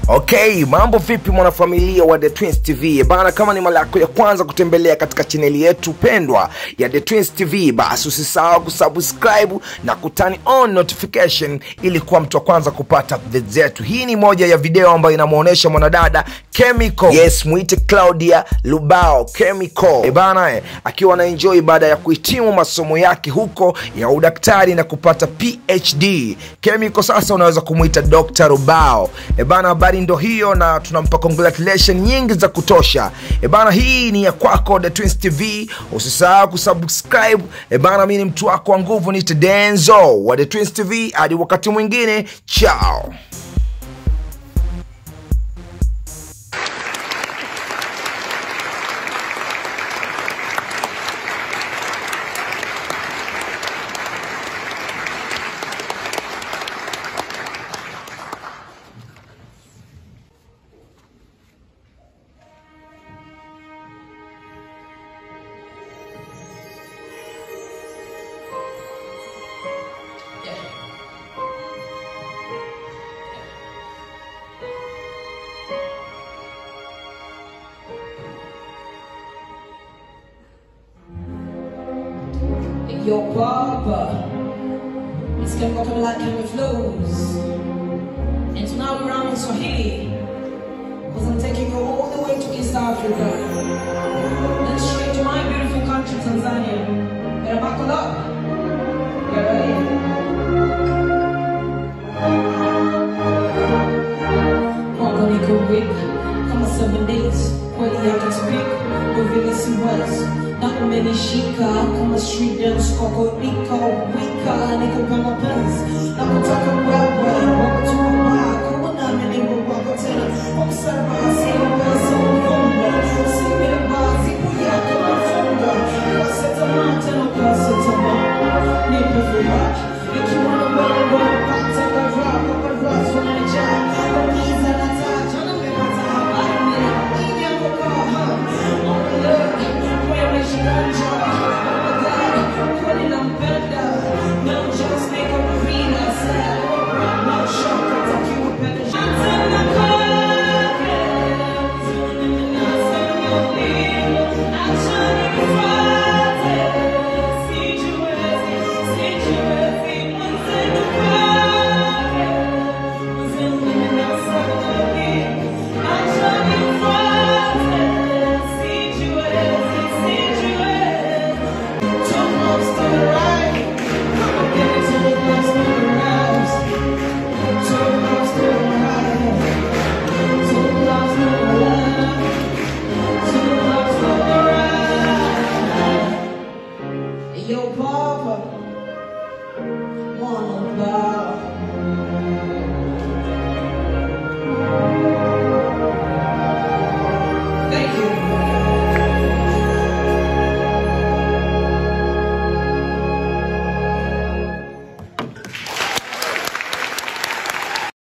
Okay, mambo vipi mwanafamilia wa The Twins TV? Bana, kama ni mara yako ya kwanza kutembelea katika channel yetu pendwa ya The Twins TV, basi usisahau kusubscribe na kutani on notification ili kuwa mtu wa kwanza kupata updates zetu. Hii ni moja ya video ambayo inamuonesha mwanadada Chemical. Yes, muite Claudia Lubao Chemical. Bana, akiwa na enjoy baada ya kuhitimu masomo yake huko ya udaktari na kupata PhD. Chemical sasa unaweza kumuita Dr. Lubao. Bana, habari ndo hiyo na tunampa congratulations nyingi za kutosha. Bana, hii ni ya kwako The Twins TV. Usisahau kusubscribe. Bana, mimi ni mtu wako wa nguvu, ni Denzo wa The Twins TV. Hadi wakati mwingine, ciao. Your barber is coming like Camel flows. And tonight we're around in Swahili, because I'm taking you all the way to East Africa. Then straight to my beautiful country, Tanzania. Better buckle up. Get ready? Mwaka niko weak, kama 7 days, kweli yake speak, uvile si west. Na umenishika kama street dance kokoriko wika niko kama pants na kutaka wewe wakati wako kuna mimi wako tena observe hasi uwezo mfunga sime bazi kuya kama funga waseta mate na kaseta ma nipe furaha ikiwa na wewe pata kwa raso na njaa kumiza na tata na mepata habari mimi yako kwa Yo, Papa.